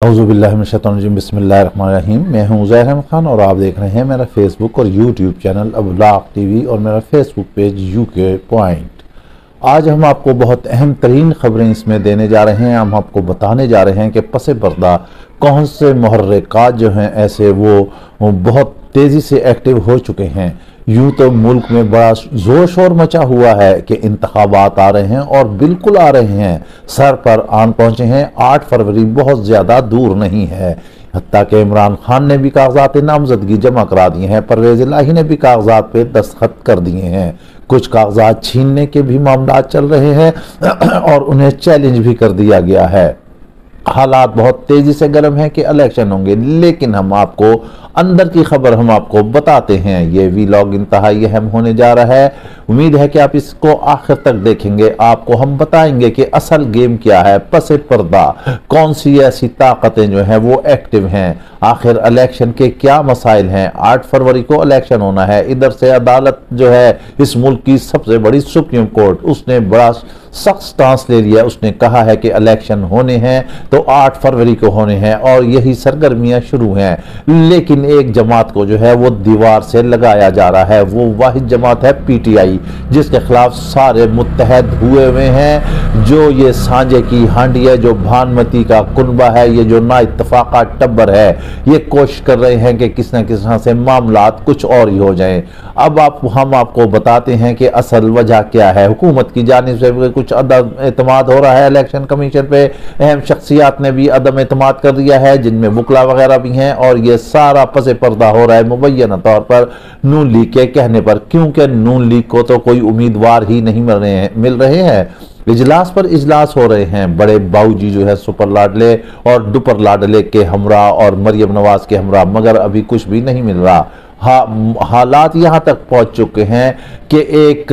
औज़ुबिल्लाहिमिनश्शैतानिर्रजीम बिस्मिल्लाहिर्रहमानिर्रहीम। मैं हूं ज़ैर अहमद खान और आप देख रहे हैं मेरा फेसबुक और यूट्यूब चैनल अब्लाग टीवी और मेरा फेसबुक पेज यूके पॉइंट। आज हम आपको बहुत अहम तरीन खबरें इसमें देने जा रहे हैं। हम आपको बताने जा रहे हैं कि पसे पर्दा कौन से मुहर्रिकात जो हैं ऐसे वो बहुत तेज़ी से एक्टिव हो चुके हैं। यूं तो मुल्क में बड़ा जोर शोर मचा हुआ है कि इंतखाबात आ रहे हैं और बिल्कुल आ रहे हैं, सर पर आन पहुंचे हैं। 8 फरवरी बहुत ज़्यादा दूर नहीं है। हत्ता कि इमरान खान ने भी कागजात नामजदगी जमा करा दिए हैं, परवेज़ इलाही ने भी कागजात पे दस्तखत कर दिए हैं। कुछ कागजात छीनने के भी मामला चल रहे हैं और उन्हें चैलेंज भी कर दिया गया है। हालात बहुत तेजी से गर्म है कि इलेक्शन होंगे, लेकिन हम आपको अंदर की खबर हम आपको बताते हैं। ये वीलॉग इंतहाई अहम होने जा रहा है। उम्मीद है कि आप इसको आखिर तक देखेंगे। आपको हम बताएंगे कि असल गेम क्या है, पसे पर्दा कौन सी ऐसी ताकतें जो हैं वो एक्टिव हैं, आखिर इलेक्शन के क्या मसाइल हैं। 8 फरवरी को इलेक्शन होना है। इधर से अदालत जो है इस मुल्क की सबसे बड़ी सुप्रीम कोर्ट, उसने बड़ा सख्त स्टांस ले लिया। उसने कहा है कि इलेक्शन होने हैं तो 8 फरवरी को होने हैं और यही सरगर्मियां शुरू हैं। लेकिन एक जमात को जो है वो दीवार से लगाया जा रहा है। वो वाहिद जमात है पीटीआई, जिसके खिलाफ सारे मुत्तहद हुए हुए हैं। जो ये सांझे की हांडी है, जो भानमती का कुनबा है, ये जो ना इत्तफाका टब्बर है, ये कोशिश कर रहे हैं कि किस न किस तरह से मामलात कुछ और ही हो जाएं। अब हम आपको बताते हैं कि असल वजह क्या है। हुकूमत की जानिब से कुछ अदम एतमाद हो रहा है इलेक्शन कमीशन पे। अहम शख्सियात ने भी अदम एतमाद कर दिया है, जिनमें वकला वगैरह भी हैं, और ये सारा पसे पर्दा हो रहा है मुबैना तौर पर नून लीग के कहने पर, क्योंकि नून लीग को तो कोई उम्मीदवार ही नहीं मिल रहे हैं। इजलास पर इजलास हो रहे हैं। बड़े बाऊजी जो है सुपर लाडले और डुपर लाडले के हमरा और मरियम नवाज के हमरा, मगर अभी कुछ भी नहीं मिल रहा। हालात यहाँ तक पहुँच चुके हैं कि एक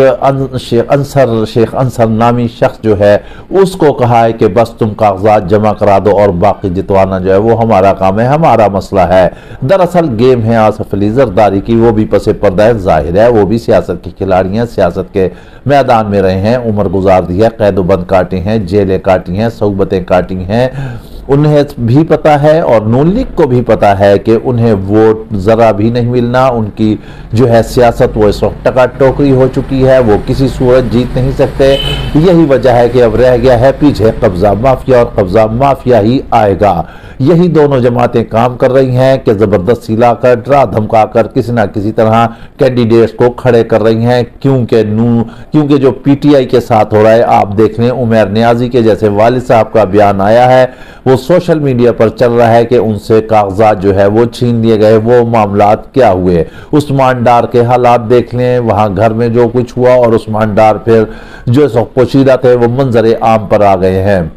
शेख अंसर नामी शख्स जो है उसको कहा है कि बस तुम कागजात जमा करा दो और बाकी जितवाना जो है वो हमारा काम है, हमारा मसला है। दरअसल गेम है आसिफ अली जरदारी की, वो भी पसे पर्दा है, जाहिर है वो भी सियासत के खिलाड़ी हैं, सियासत के मैदान में रहे हैं, उम्र गुजार दी है, कैदोबंद काटी हैं, जेलें काटी हैं, सौबतें काटी हैं। उन्हें भी पता है और नून लीग को भी पता है कि उन्हें वोट ज़रा भी नहीं मिलना। उनकी जो है सियासत वो इस वक्त टका टोकरी हो चुकी है, वो किसी सूरत जीत नहीं सकते। यही वजह है कि अब रह गया है पीछे कब्जा माफिया, और कब्जा माफिया ही आएगा। यही दोनों जमातें काम कर रही हैं कि ज़बरदस्ती लाकर डरा धमकाकर किसी ना किसी तरह कैंडिडेट्स को खड़े कर रही हैं। क्योंकि जो पीटीआई के साथ हो रहा है, आप देख लें उमर नियाजी के जैसे वालिद साहब का बयान आया है, वो सोशल मीडिया पर चल रहा है कि उनसे कागजात जो है वो छीन लिए गए। वो मामलात क्या हुए, उस्मान डार के हालात देख लें, वहां घर में जो कुछ हुआ, और उस्मान डार फिर जो सब पोशीदा थे वो मंजर आम पर आ गए हैं।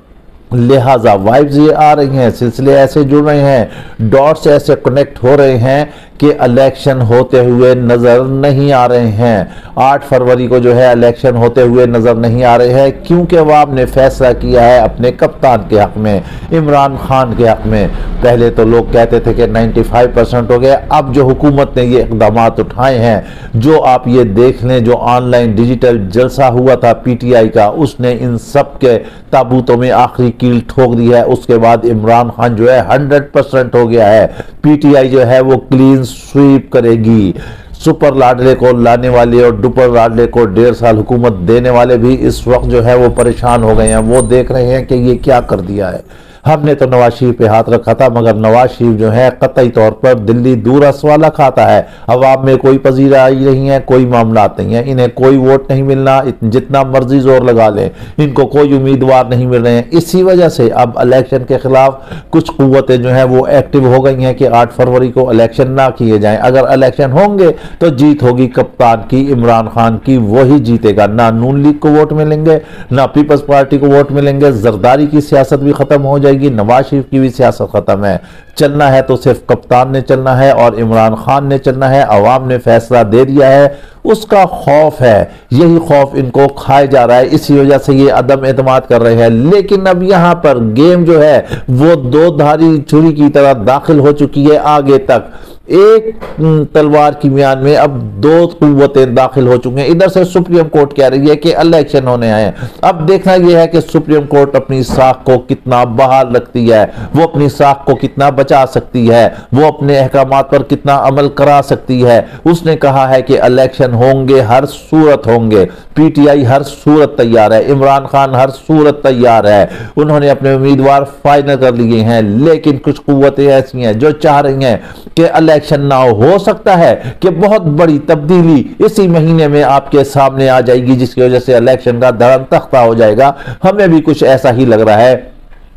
लिहाजा वाइब्स ये आ रही हैं, सिलसिले ऐसे जुड़ रहे हैं, डॉट्स ऐसे कनेक्ट हो रहे हैं कि इलेक्शन होते हुए नजर नहीं आ रहे हैं। 8 फरवरी को जो है इलेक्शन होते हुए नजर नहीं आ रहे हैं, क्योंकि अवाम ने फैसला किया है अपने कप्तान के हक में, इमरान खान के हक में। पहले तो लोग कहते थे कि 95% हो गया। अब जो हुकूमत ने ये इकदाम उठाए हैं, जो आप ये देख लें, जो ऑनलाइन डिजिटल जलसा हुआ था पीटीआई का, उसने इन सब के ताबूतों में आखिरी कील ठोक दी है। उसके बाद इमरान खान जो है 100% हो गया है। पीटीआई जो है वो क्लीन स्वीप करेगी। सुपर लाडले को लाने वाले और डुपर लाडले को 1.5 साल हुकूमत देने वाले भी इस वक्त जो है वो परेशान हो गए हैं। वो देख रहे हैं कि ये क्या कर दिया है। हमने तो नवाज शरीफ पे हाथ रखा था, मगर नवाज शरीफ जो है कतई तौर पर दिल्ली दूरस वाला खाता है। अवाम में कोई पजीराई नहीं है, कोई मामला नहीं है, इन्हें कोई वोट नहीं मिलना, जितना मर्जी जोर लगा लें, इनको कोई उम्मीदवार नहीं मिल रहे हैं। इसी वजह से अब इलेक्शन के खिलाफ कुछ कुव्वतें जो हैं वो एक्टिव हो गई हैं कि 8 फरवरी को इलेक्शन ना किए जाएं। अगर इलेक्शन होंगे तो जीत होगी कप्तान की, इमरान खान की, वही जीतेगा। ना नून लीग को वोट मिलेंगे, ना पीपल्स पार्टी को वोट मिलेंगे। जरदारी की सियासत भी खत्म हो जाएगी, नवाज शरीफ की भी सियासत खत्म है। चलना है तो सिर्फ कप्तान ने चलना है और इमरान खान ने चलना है। अवाम ने फैसला दे दिया है, उसका खौफ है, यही खौफ इनको खाए जा रहा है, इसी वजह से ये अदम एतमाद कर रहे हैं। लेकिन अब यहां पर गेम जो है वो दो धारी छुरी की तरह दाखिल हो चुकी है आगे तक। एक तलवार की म्यान में अब दो कुव्वतें दाखिल हो चुकी हैं। इधर से सुप्रीम कोर्ट कह रही है कि इलेक्शन होने आए। अब देखना यह है कि सुप्रीम कोर्ट अपनी साख को कितना बहाल रखती है, वो अपनी साख को कितना बचा सकती है, वो अपने अहकामात पर कितना अमल करा सकती है। उसने कहा है कि इलेक्शन होंगे, हर सूरत होंगे, पीटीआई हर सूरत तैयार है, इमरान खान हर सूरत तैयार है, उन्होंने अपने उम्मीदवार फाइनल कर लिए हैं। लेकिन कुछ कुव्वतें ऐसी हैं जो चाह रही हैं कि इलेक्शन ना हो सकता है कि बहुत बड़ी तब्दीली इसी महीने में आपके सामने आ जाएगी, जिसकी वजह से इलेक्शन का धर्म तख्ता हो जाएगा। हमें भी कुछ ऐसा ही लग रहा है।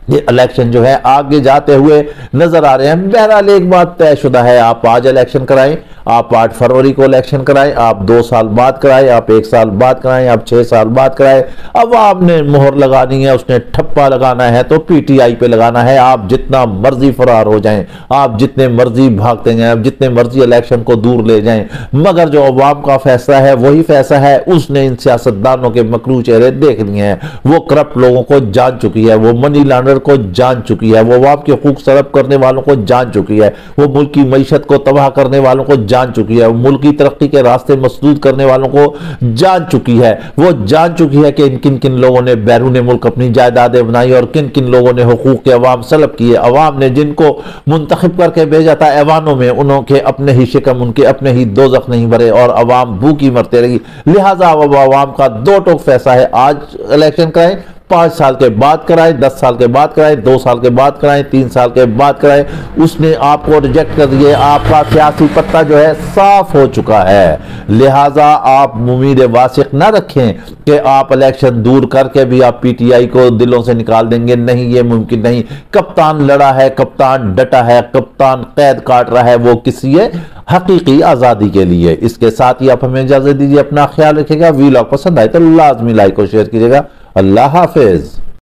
ये इलेक्शन जो है आगे जाते हुए नजर आ रहे हैं। बहरहाल एक बात तयशुदा है, आप आज इलेक्शन कराएं, आप 8 फरवरी को इलेक्शन कराएं, आप 2 साल बाद कराएं, आप 1 साल बाद कराएं, आप 6 साल बाद कराएं। अब आपने मोहर लगानी है, उसने ठप्पा लगाना है तो पीटीआई पे लगाना है। आप जितना मर्जी फरार हो जाएं, आप जितने मर्जी भागते जाएं, आप जितने मर्जी इलेक्शन को दूर ले जाएं, मगर जो अवाम का फैसला है वही फैसला है। उसने इन सियासतदानों के मकरू चेहरे देख लिए हैं, वो करप्ट लोगों को जान चुकी है, वो मनी लॉन्डर को जान चुकी है, वो अवाम के हकूक सलब करने वालों को जान चुकी है, वो मुल्क की मईशत को तबाह करने वालों को जान चुकी है, मुल्क की तरक्की के रास्ते मसदूद करने वालों को जान चुकी है। वो जान चुकी है कि किन किन लोगों ने बैरून मुल्क अपनी जायदादें बनाई और किन किन लोगों ने हकूक के अवाम सलब किए। अवाम ने जिनको मुंतखब करके भेजा था ऐवानों में, उनके अपने ही शिकम, उनके अपने ही दोजख नहीं भरे और अवाम भूखी मरते रही। लिहाजा अब अवाम का दो टोक फैसला है, आज इलेक्शन कराएं, 5 साल के बाद कराएं, 10 साल के बाद कराएं, 2 साल के बाद कराएं, 3 साल के बाद कराएं। उसने आपको रिजेक्ट कर दिए, आपका सियासी पत्ता जो है साफ हो चुका है। लिहाजा आप उम्मीद वासिक ना रखें कि आप इलेक्शन दूर करके भी आप पीटीआई को दिलों से निकाल देंगे। नहीं, ये मुमकिन नहीं। कप्तान लड़ा है, कप्तान डटा है, कप्तान कैद काट रहा है, वो किसी हकीकी आजादी के लिए। इसके साथ ही आप हमें इजाजत दीजिए, अपना ख्याल रखिएगा। वीलॉग पसंद आए तो लाजमी लाइक और शेयर कीजिएगा। अल्लाह हाफिज।